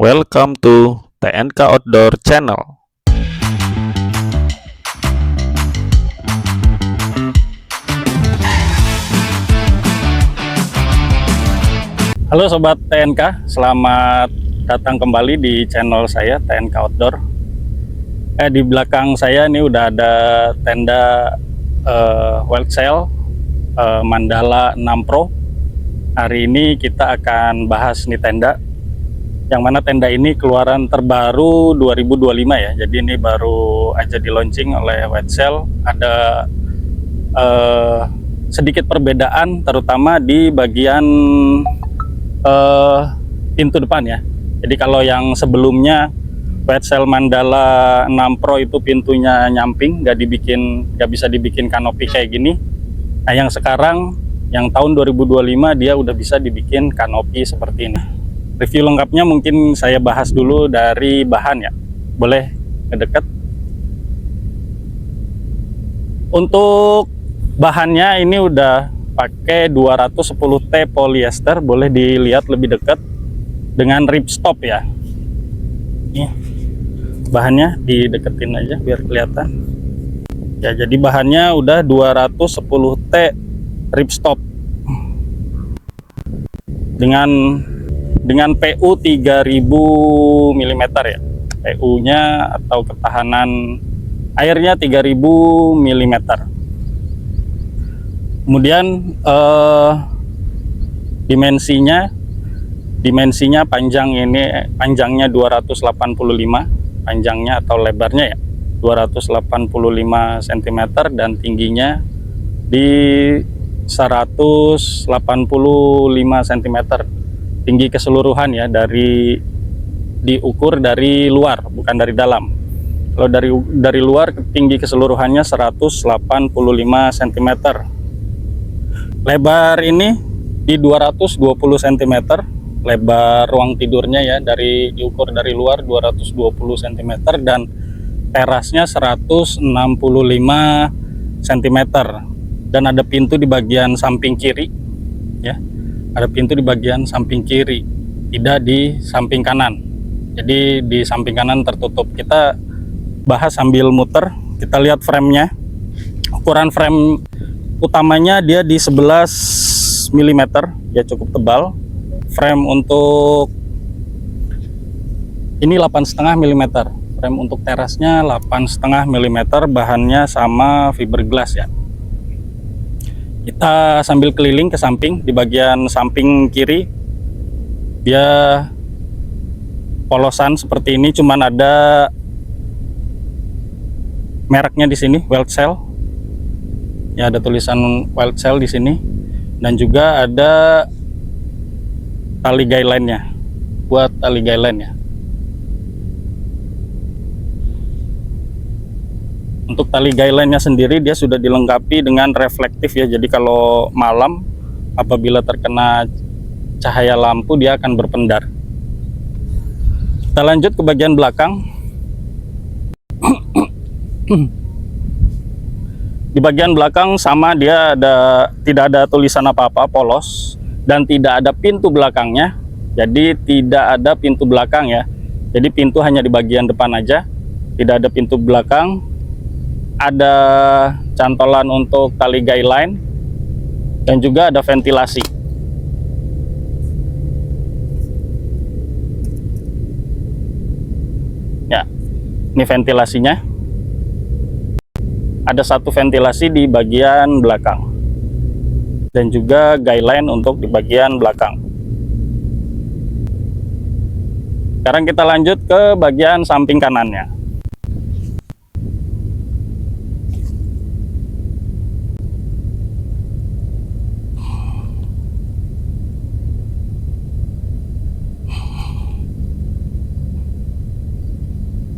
Welcome to TNK Outdoor Channel. Halo Sobat TNK, selamat datang kembali di channel saya TNK Outdoor. Di belakang saya ini udah ada tenda Wild Sail Mandala 6 Pro. Hari ini kita akan bahas nih tenda, yang mana tenda ini keluaran terbaru 2025 ya. Jadi ini baru aja di launching oleh Wild Sail. Ada sedikit perbedaan terutama di bagian pintu depan ya. Jadi kalau yang sebelumnya Wild Sail Mandala 6 Pro itu pintunya nyamping, nggak bisa dibikin kanopi kayak gini. Nah yang sekarang, yang tahun 2025 dia udah bisa dibikin kanopi seperti ini. Review lengkapnya mungkin saya bahas dulu dari bahan ya. Boleh ngedekat. Untuk bahannya ini udah pakai 210T polyester, boleh dilihat lebih dekat dengan ripstop ya. Ini bahannya dideketin aja biar kelihatan. Ya, jadi bahannya udah 210T ripstop dengan PU 3000 mm ya. PU-nya atau ketahanan airnya 3000 mm. Kemudian dimensinya panjangnya 285, panjangnya atau lebarnya ya 285 cm, dan tingginya di 185 cm. Tinggi keseluruhan ya, diukur dari luar bukan dari dalam. Kalau dari luar tinggi keseluruhannya 185 cm. Lebar ini di 220 cm, lebar ruang tidurnya ya, diukur dari luar 220 cm, dan terasnya 165 cm. Dan ada pintu di bagian samping kiri ya. Ada pintu di bagian samping kiri, tidak di samping kanan. Jadi di samping kanan tertutup. Kita bahas sambil muter, kita lihat framenya. Ukuran frame utamanya dia di 11 mm ya, cukup tebal. Frame untuk ini 8,5 mm. Frame untuk terasnya 8,5 mm. Bahannya sama fiberglass ya. Kita sambil keliling ke samping. Di bagian samping kiri dia polosan seperti ini, cuman ada mereknya di sini, Wild Sail. Ya, ada tulisan Wild Sail di sini, dan juga ada tali guideline-nya, buat tali guideline-nya. Untuk tali guideline-nya sendiri dia sudah dilengkapi dengan reflektif ya. Jadi kalau malam apabila terkena cahaya lampu dia akan berpendar. Kita lanjut ke bagian belakang. Di bagian belakang sama, dia tidak ada tulisan apa-apa, polos, dan tidak ada pintu belakangnya. Jadi tidak ada pintu belakang ya. Jadi pintu hanya di bagian depan aja, tidak ada pintu belakang. Ada cantolan untuk tali guideline, dan juga ada ventilasi. Ya, ini ventilasinya. Ada satu ventilasi di bagian belakang, dan juga guideline untuk di bagian belakang. Sekarang kita lanjut ke bagian samping kanannya.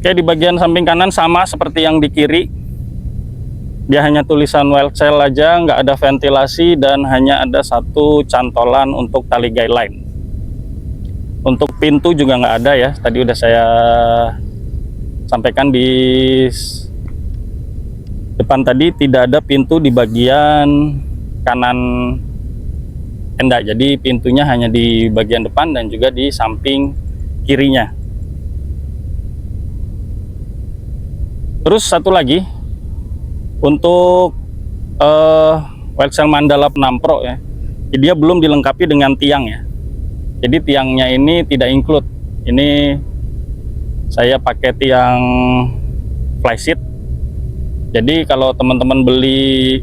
Oke, di bagian samping kanan sama seperti yang di kiri. Dia hanya tulisan Wild Sail aja, nggak ada ventilasi, dan hanya ada satu cantolan untuk tali guideline. Untuk pintu juga nggak ada ya, tadi udah saya sampaikan di depan tadi. Tidak ada pintu di bagian kanan tenda, jadi pintunya hanya di bagian depan dan juga di samping kirinya. Terus satu lagi untuk wheel cell Mandala 6 Pro ya, dia belum dilengkapi dengan tiang ya. Jadi tiangnya ini tidak include. Ini saya pakai tiang flysheet. Jadi kalau teman-teman beli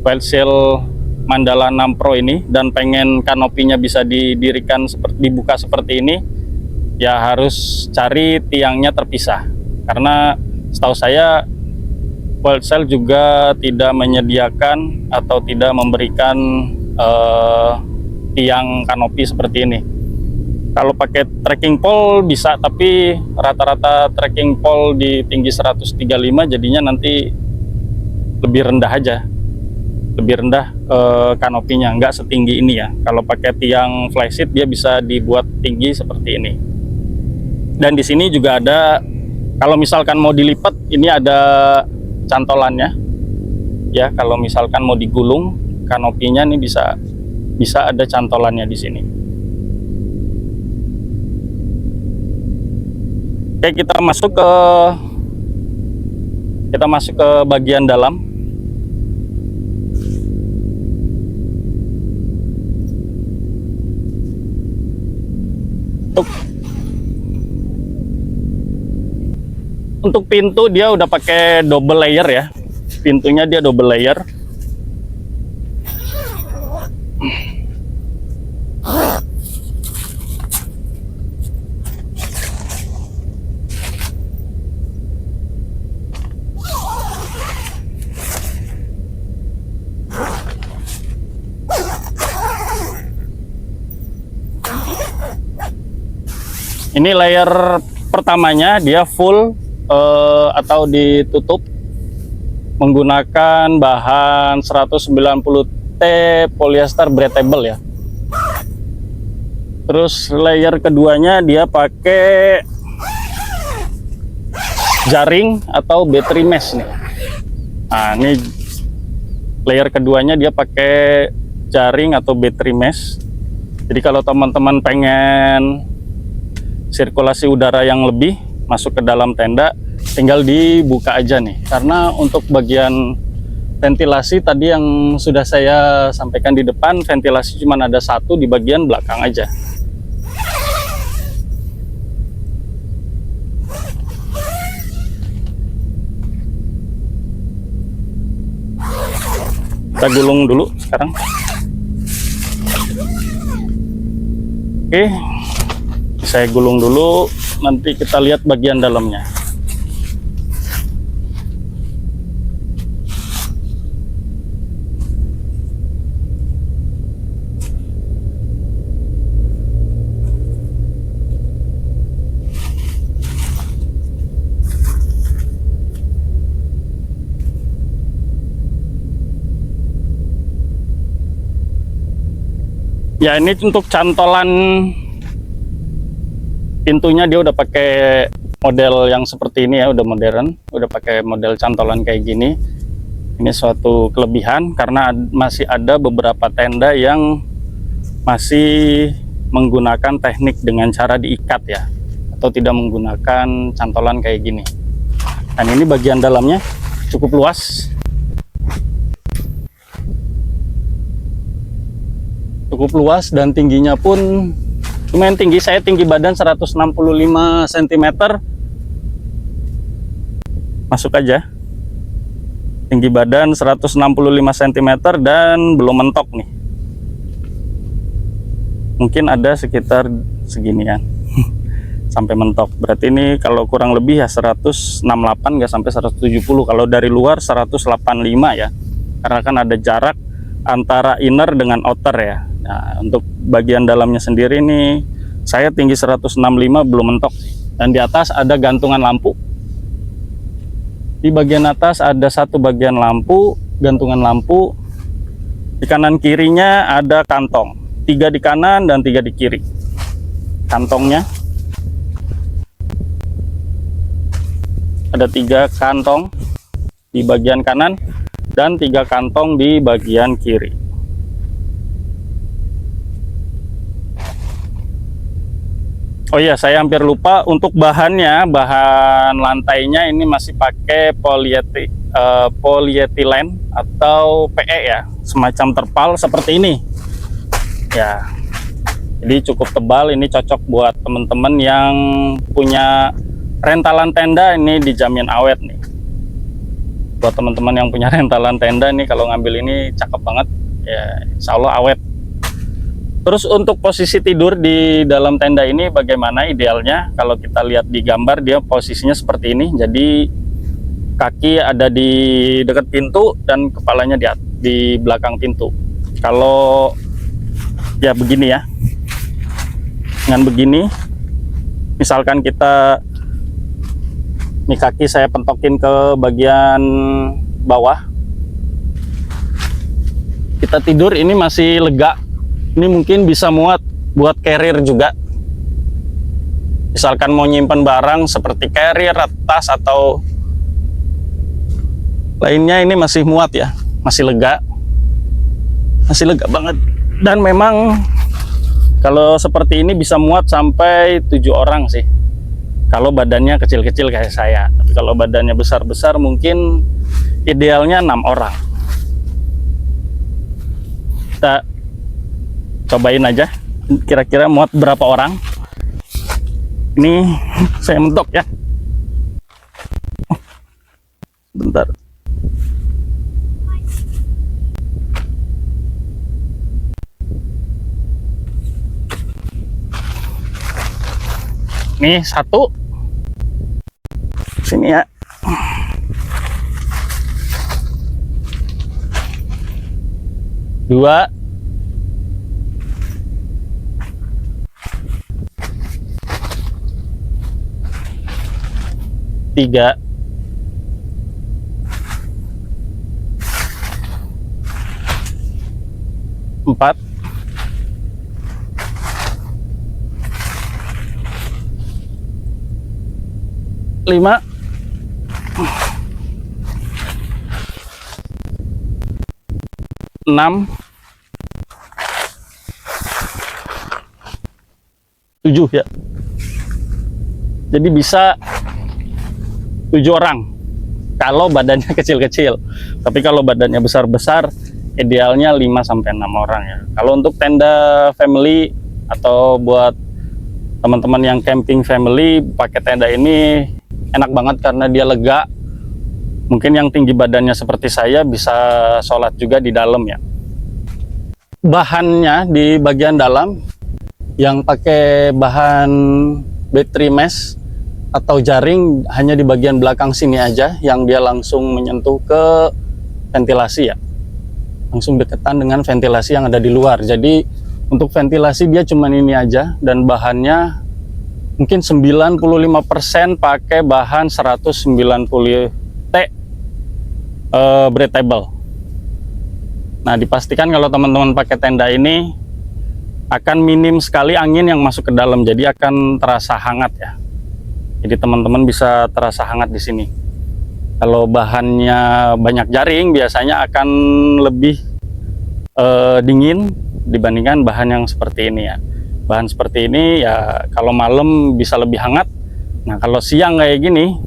wheel cell Mandala 6 Pro ini dan pengen kanopinya bisa didirikan dibuka seperti ini, ya harus cari tiangnya terpisah. Karena setahu saya wheel cell juga tidak menyediakan atau tidak memberikan tiang kanopi seperti ini. Kalau pakai trekking pole bisa, tapi rata-rata trekking pole di tinggi 135, jadinya nanti lebih rendah aja, lebih rendah kanopinya, nggak setinggi ini ya. Kalau pakai tiang flysheet dia bisa dibuat tinggi seperti ini. Dan di sini juga ada, kalau misalkan mau dilipat, ini ada cantolannya ya. Kalau misalkan mau digulung kanopinya nih bisa ada cantolannya di sini. Oke, kita masuk ke bagian dalam. Untuk pintu dia udah pakai double layer ya. Pintunya dia double layer. Ini layer pertamanya dia full atau ditutup menggunakan bahan 190T polyester breathable ya. Terus layer keduanya dia pakai jaring atau battery mesh nih. Nah, ini layer keduanya dia pakai jaring atau battery mesh. Jadi kalau teman-teman pengen sirkulasi udara yang lebih masuk ke dalam tenda, tinggal dibuka aja nih. Karena untuk bagian ventilasi tadi yang sudah saya sampaikan di depan, ventilasi cuma ada satu di bagian belakang aja. Kita gulung dulu sekarang. Oke, saya gulung dulu, nanti kita lihat bagian dalamnya. Ya, ini untuk cantolan pintunya dia udah pakai model yang seperti ini ya, udah modern, udah pakai model cantolan kayak gini. Ini suatu kelebihan karena masih ada beberapa tenda yang masih menggunakan teknik dengan cara diikat ya, atau tidak menggunakan cantolan kayak gini. Dan ini bagian dalamnya cukup luas. Cukup luas dan tingginya pun lumayan tinggi. Saya tinggi badan 165 cm. Masuk aja. Tinggi badan 165 cm dan belum mentok nih. Mungkin ada sekitar seginian sampai mentok. Berarti ini kalau kurang lebih ya 168, nggak sampai 170. Kalau dari luar 185 ya. Karena kan ada jarak antara inner dengan outer ya. Nah, untuk bagian dalamnya sendiri nih saya tinggi 165 belum mentok. Dan di atas ada gantungan lampu. Di bagian atas ada satu bagian lampu, gantungan lampu. Di kanan kirinya ada kantong, 3 di kanan dan 3 di kiri. Kantongnya ada 3 kantong di bagian kanan dan 3 kantong di bagian kiri. Oh iya, saya hampir lupa, untuk bahannya, bahan lantainya ini masih pakai polyethylene atau PE ya, semacam terpal seperti ini ya. Jadi cukup tebal, ini cocok buat teman-teman yang punya rentalan tenda, ini dijamin awet nih. Buat teman-teman yang punya rentalan tenda nih, kalau ngambil ini cakep banget ya, insya Allah awet. Terus untuk posisi tidur di dalam tenda ini bagaimana idealnya? Kalau kita lihat di gambar, dia posisinya seperti ini. Jadi kaki ada di dekat pintu dan kepalanya di belakang pintu. Kalau ya begini ya, dengan begini, misalkan kita, ini kaki saya pentokin ke bagian bawah, kita tidur ini masih lega. Ini mungkin bisa muat buat carrier juga. Misalkan mau nyimpan barang seperti carrier, tas atau lainnya, ini masih muat ya, masih lega banget. Dan memang kalau seperti ini bisa muat sampai 7 orang sih, kalau badannya kecil-kecil kayak saya. Tapi kalau badannya besar-besar mungkin idealnya 6 orang. Kita cobain aja kira-kira muat berapa orang. Ini saya mentok ya, bentar. Nih, 1 sini ya. 2, 3, 4, 5, 6, 7 ya. Jadi bisa 7 orang kalau badannya kecil-kecil. Tapi kalau badannya besar-besar, idealnya 5-6 orang ya. Kalau untuk tenda family atau buat teman-teman yang camping family, pakai tenda ini enak banget karena dia lega. Mungkin yang tinggi badannya seperti saya bisa sholat juga di dalam ya. Bahannya di bagian dalam yang pakai bahan battery mesh atau jaring hanya di bagian belakang sini aja, yang dia langsung menyentuh ke ventilasi ya, langsung deketan dengan ventilasi yang ada di luar. Jadi untuk ventilasi dia cuman ini aja, dan bahannya mungkin 95% pakai bahan 190T breathable. Nah, dipastikan kalau teman-teman pakai tenda ini akan minim sekali angin yang masuk ke dalam, jadi akan terasa hangat ya. Jadi teman-teman bisa terasa hangat di sini. Kalau bahannya banyak jaring, biasanya akan lebih dingin dibandingkan bahan yang seperti ini ya. Bahan seperti ini ya kalau malam bisa lebih hangat. Nah, kalau siang kayak gini,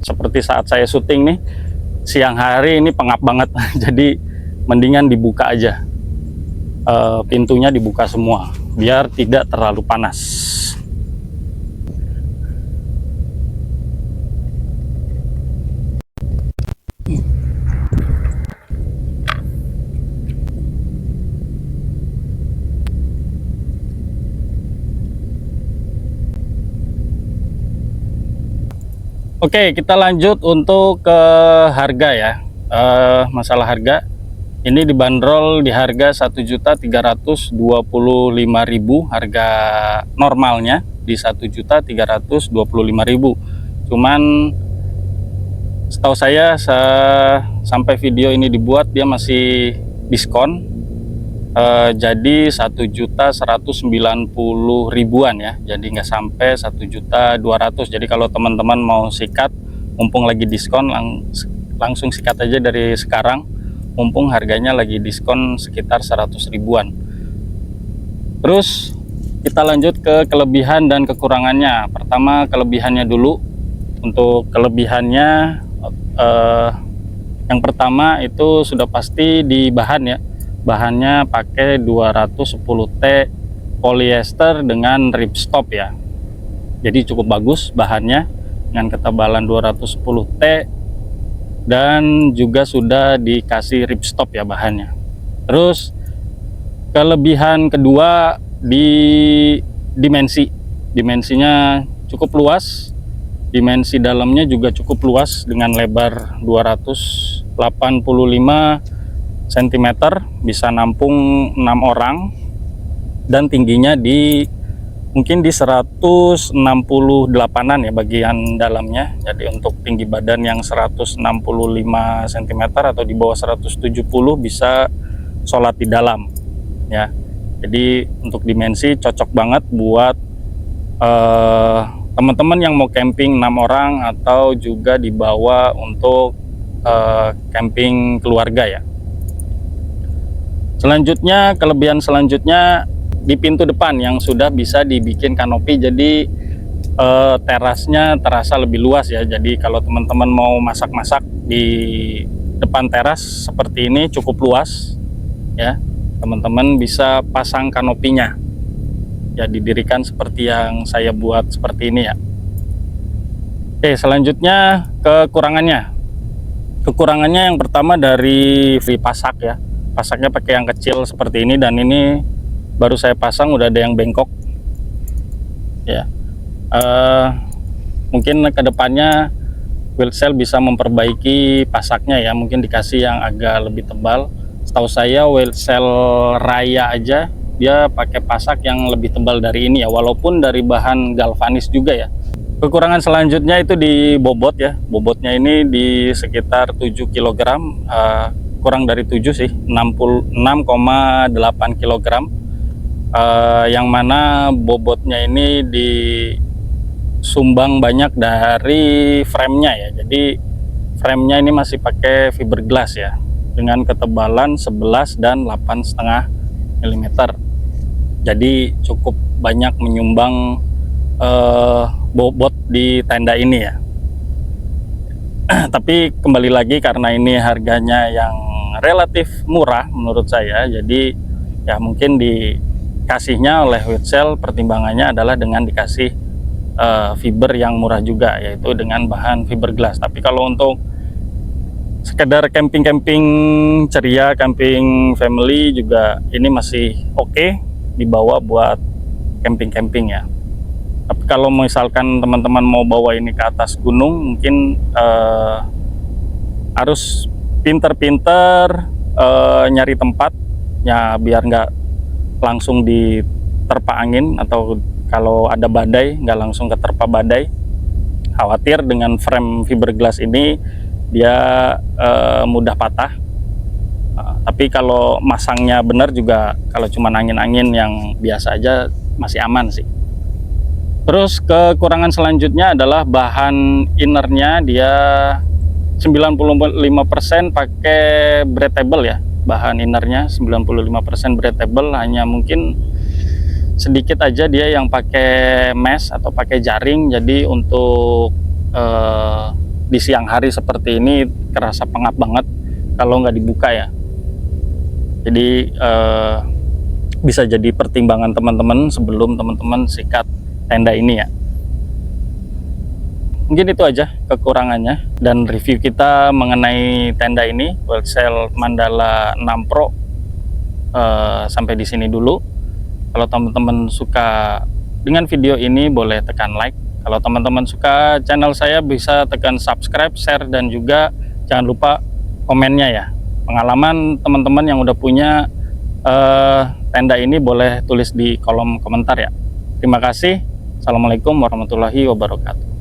seperti saat saya syuting nih, siang hari ini pengap banget. Jadi mendingan dibuka aja, pintunya dibuka semua biar tidak terlalu panas. Oke, kita lanjut untuk ke harga ya. Masalah harga, ini dibanderol di harga 1.325.000, harga normalnya di 1.325.000. Cuman setahu saya sampai video ini dibuat dia masih diskon. Jadi 1.190.000-an ya, jadi nggak sampai 1.200.000. Jadi kalau teman-teman mau sikat mumpung lagi diskon, langsung sikat aja dari sekarang, mumpung harganya lagi diskon sekitar 100 ribuan. Terus kita lanjut ke kelebihan dan kekurangannya. Pertama, kelebihannya dulu. Untuk kelebihannya, yang pertama itu sudah pasti di bahan ya. Bahannya pakai 210T polyester dengan ripstop ya. Jadi cukup bagus bahannya dengan ketebalan 210T dan juga sudah dikasih ripstop ya bahannya. Terus kelebihan kedua di dimensinya cukup luas, dimensi dalamnya juga cukup luas dengan lebar 285 cm, bisa nampung 6 orang, dan tingginya mungkin di 168an ya bagian dalamnya. Jadi untuk tinggi badan yang 165 cm atau di bawah 170 bisa sholat di dalam ya. Jadi untuk dimensi cocok banget buat teman-teman yang mau camping 6 orang atau juga dibawa untuk camping keluarga ya. Selanjutnya, kelebihan selanjutnya di pintu depan yang sudah bisa dibikin kanopi, jadi terasnya terasa lebih luas ya. Jadi kalau teman-teman mau masak-masak di depan teras seperti ini cukup luas ya, teman-teman bisa pasang kanopinya ya, didirikan seperti yang saya buat seperti ini ya. Oke, selanjutnya kekurangannya yang pertama dari pasak ya. Pasaknya pakai yang kecil seperti ini, dan ini baru saya pasang udah ada yang bengkok ya. Mungkin kedepannya Wheelcell bisa memperbaiki pasaknya ya, mungkin dikasih yang agak lebih tebal. Setahu saya Wheelcell Raya aja dia pakai pasak yang lebih tebal dari ini ya, walaupun dari bahan galvanis juga ya. Kekurangan selanjutnya itu di bobot ya. Bobotnya ini di sekitar 7 kg, kurang dari 7 sih, 6,8 kg. Yang mana bobotnya ini disumbang banyak dari framenya ya. Jadi framenya ini masih pakai fiberglass ya, dengan ketebalan 11 dan 8,5 mm. Jadi cukup banyak menyumbang bobot di tenda ini ya. Tapi kembali lagi, karena ini harganya yang relatif murah menurut saya, jadi ya mungkin dikasihnya oleh Wheelcell, pertimbangannya adalah dengan dikasih fiber yang murah juga, yaitu dengan bahan fiberglass. Tapi kalau untuk sekedar camping-camping ceria, camping family juga ini masih oke dibawa buat camping-camping ya. Tapi kalau misalkan teman-teman mau bawa ini ke atas gunung, mungkin harus pinter-pinter nyari tempat ya, biar nggak langsung diterpa angin, atau kalau ada badai nggak langsung keterpa badai. Khawatir dengan frame fiberglass ini dia mudah patah. Tapi kalau masangnya benar juga, kalau cuma angin-angin yang biasa aja masih aman sih. Terus kekurangan selanjutnya adalah bahan innernya, dia 95% pakai breathable ya. Bahan innernya 95% breathable, hanya mungkin sedikit aja dia yang pakai mesh atau pakai jaring. Jadi untuk di siang hari seperti ini kerasa pengap banget kalau nggak dibuka ya. Jadi bisa jadi pertimbangan teman-teman sebelum teman-teman sikat tenda ini ya. Mungkin itu aja kekurangannya dan review kita mengenai tenda ini, Wheelcell Mandala 6 Pro. Sampai di sini dulu. Kalau teman-teman suka dengan video ini boleh tekan like. Kalau teman-teman suka channel saya bisa tekan subscribe, share, dan juga jangan lupa komennya ya. Pengalaman teman-teman yang udah punya tenda ini boleh tulis di kolom komentar ya. Terima kasih. Assalamualaikum warahmatullahi wabarakatuh.